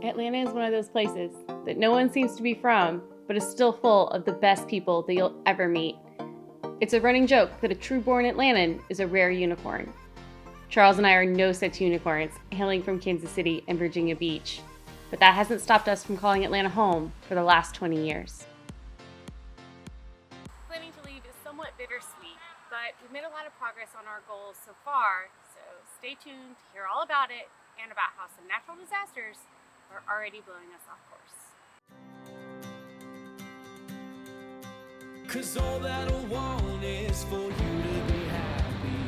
Atlanta is one of those places that no one seems to be from, but is still full of the best people that you'll ever meet. It's a running joke that a true-born Atlantan is a rare unicorn. Charles and I are no such unicorns, hailing from Kansas City and Virginia Beach. But that hasn't stopped us from calling Atlanta home for the last 20 years. Planning to leave is somewhat bittersweet, but we've made a lot of progress on our goals so far, so stay tuned to hear all about it and about how some natural disasters are already blowing us off course. 'Cause all that I want is for you to be happy.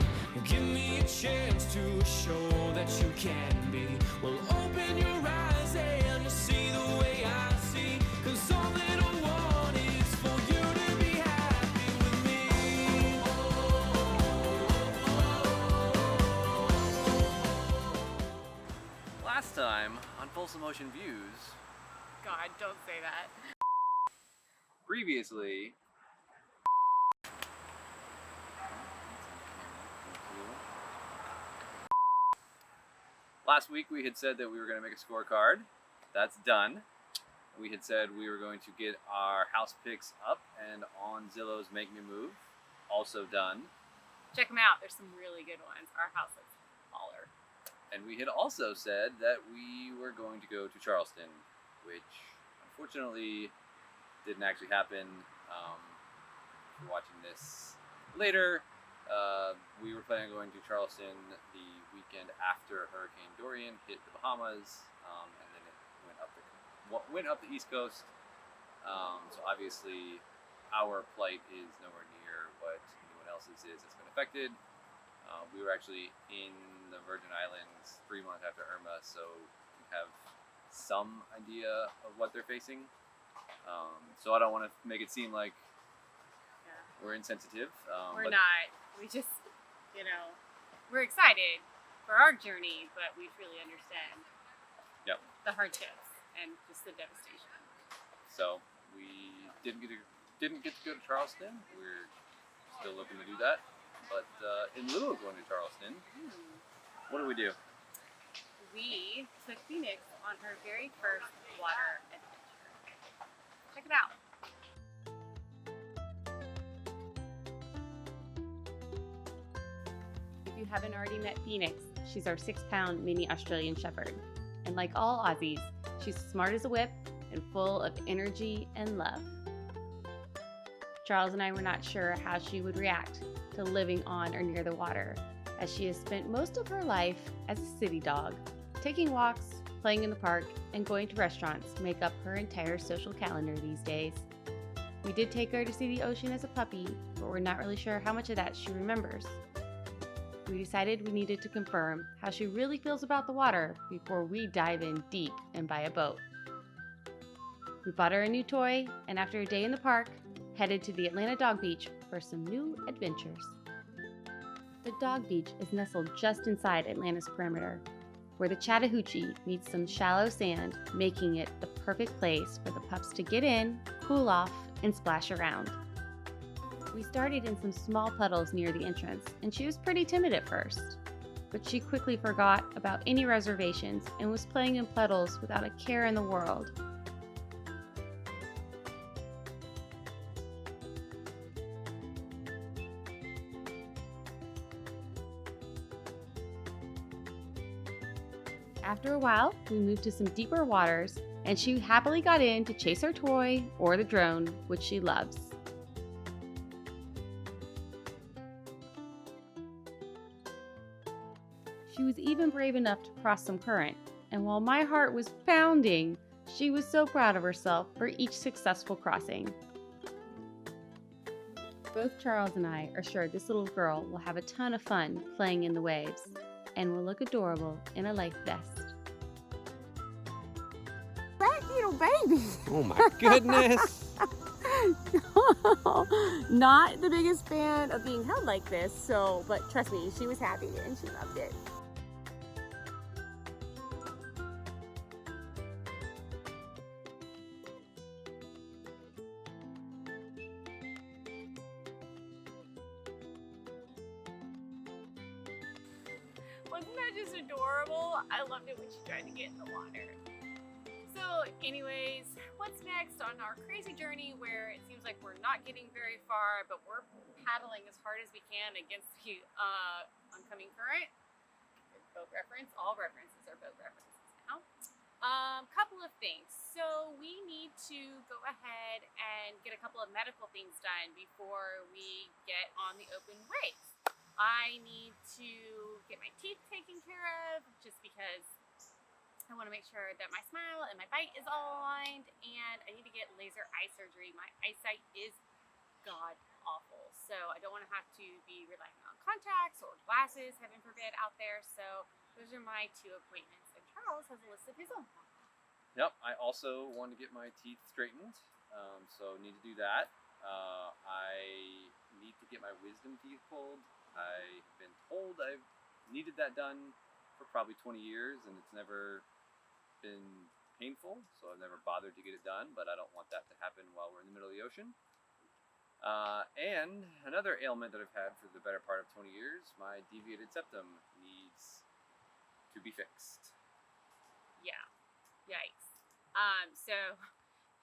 Give me a chance to show that you can be. Well, open your eyes and you'll see the way I see. 'Cause all that I want is for you to be happy with me. Last time on Folsom Ocean Views, God, don't say that. previously, last week we had said that we were going to make a scorecard. That's done. We had said we were going to get our house picks up and on Zillow's Make Me Move. Also done. Check them out, there's some really good ones. Our house is baller. And we had also said that we were going to go to Charleston, which unfortunately didn't actually happen. If you're watching this later, we were planning on going to Charleston the weekend after Hurricane Dorian hit the Bahamas, and then it went up the East Coast. So obviously, our plight is nowhere near what anyone else's is that's been affected. We were actually in the Virgin Islands 3 months after Irma, so we have some idea of what they're facing. So I don't want to make it seem like we're insensitive. We're not. We just, we're excited for our journey, but we truly understand the hardships and just the devastation. So we didn't get to go to Charleston. We're still looking to do that. But in lieu of going to Charleston, what do? We took Phoenix on her very first water adventure. Check it out. If you haven't already met Phoenix, she's our 6-pound mini Australian Shepherd. And like all Aussies, she's smart as a whip and full of energy and love. Charles and I were not sure how she would react to living on or near the water, as she has spent most of her life as a city dog. Taking walks, playing in the park, and going to restaurants make up her entire social calendar these days. We did take her to see the ocean as a puppy, but we're not really sure how much of that she remembers. We decided we needed to confirm how she really feels about the water before we dive in deep and buy a boat. We bought her a new toy, and after a day in the park, headed to the Atlanta Dog Beach for some new adventures. The Dog Beach is nestled just inside Atlanta's perimeter, where the Chattahoochee meets some shallow sand, making it the perfect place for the pups to get in, cool off, and splash around. We started in some small puddles near the entrance, and she was pretty timid at first. But she quickly forgot about any reservations and was playing in puddles without a care in the world. After a while, we moved to some deeper waters, and she happily got in to chase her toy or the drone, which she loves. She was even brave enough to cross some current, and while my heart was pounding, she was so proud of herself for each successful crossing. Both Charles and I are sure this little girl will have a ton of fun playing in the waves, and will look adorable in a life vest. That little baby. Oh my goodness. Not the biggest fan of being held like this, but trust me, she was happy and she loved it. Wasn't that just adorable? I loved it when she tried to get in the water. So anyways, what's next on our crazy journey where it seems like we're not getting very far, but we're paddling as hard as we can against the oncoming current? Boat reference. All references are boat references now. Couple of things. So we need to go ahead and get a couple of medical things done before we get on the open waves. I need to get my teeth taken care of just because I want to make sure that my smile and my bite is all aligned, and I need to get laser eye surgery. My eyesight is god awful, so I don't want to have to be relying on contacts or glasses, heaven forbid, out there. So those are my 2 appointments, and Charles has a list of his own. Yep, I also want to get my teeth straightened, so need to do that. I need to get my wisdom teeth pulled. I've been told I've needed that done for probably 20 years, and it's never been painful, so I've never bothered to get it done, but I don't want that to happen while we're in the middle of the ocean. And another ailment that I've had for the better part of 20 years, my deviated septum needs to be fixed. Yeah, yikes. So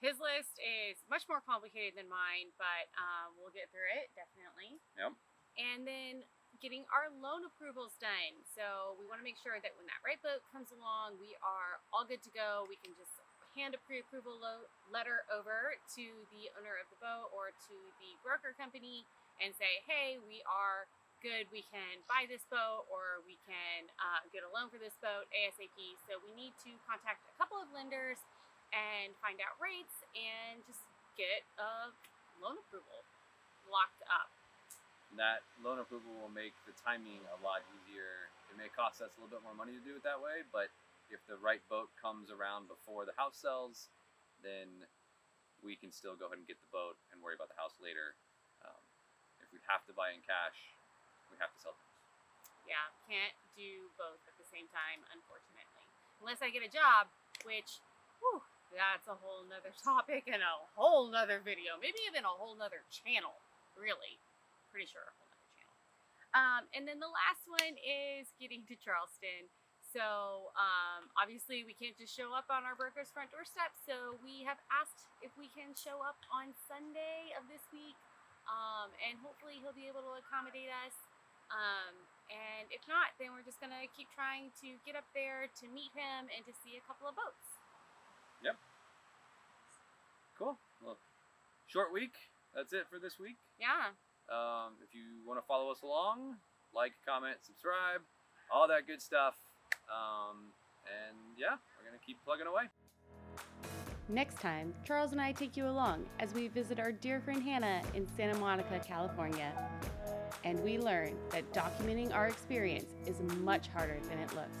his list is much more complicated than mine, but we'll get through it, definitely. Yep. And then getting our loan approvals done. So we want to make sure that when that right boat comes along, we are all good to go. We can just hand a pre-approval letter over to the owner of the boat or to the broker company and say, hey, we are good. We can buy this boat, or we can get a loan for this boat ASAP. So we need to contact a couple of lenders and find out rates and just get a loan approval locked up. That loan approval will make the timing a lot easier. It may cost us a little bit more money to do it that way, but if the right boat comes around before the house sells, then we can still go ahead and get the boat and worry about the house later. If we have to buy in cash, we have to sell things. Yeah, can't do both at the same time, unfortunately. Unless I get a job, which, whew, that's a whole nother topic and a whole nother video. Maybe even a whole nother channel, really. Pretty sure a whole nother channel. And then the last one is getting to Charleston. So obviously we can't just show up on our broker's front doorstep. So we have asked if we can show up on Sunday of this week. And hopefully he'll be able to accommodate us. And if not, then we're just gonna keep trying to get up there to meet him and to see a couple of boats. Yep. Cool. Well, short week. That's it for this week. Yeah. If you want to follow us along, like, comment, subscribe, all that good stuff. And yeah, we're going to keep plugging away. Next time, Charles and I take you along as we visit our dear friend Hannah in Santa Monica, California. And we learn that documenting our experience is much harder than it looks.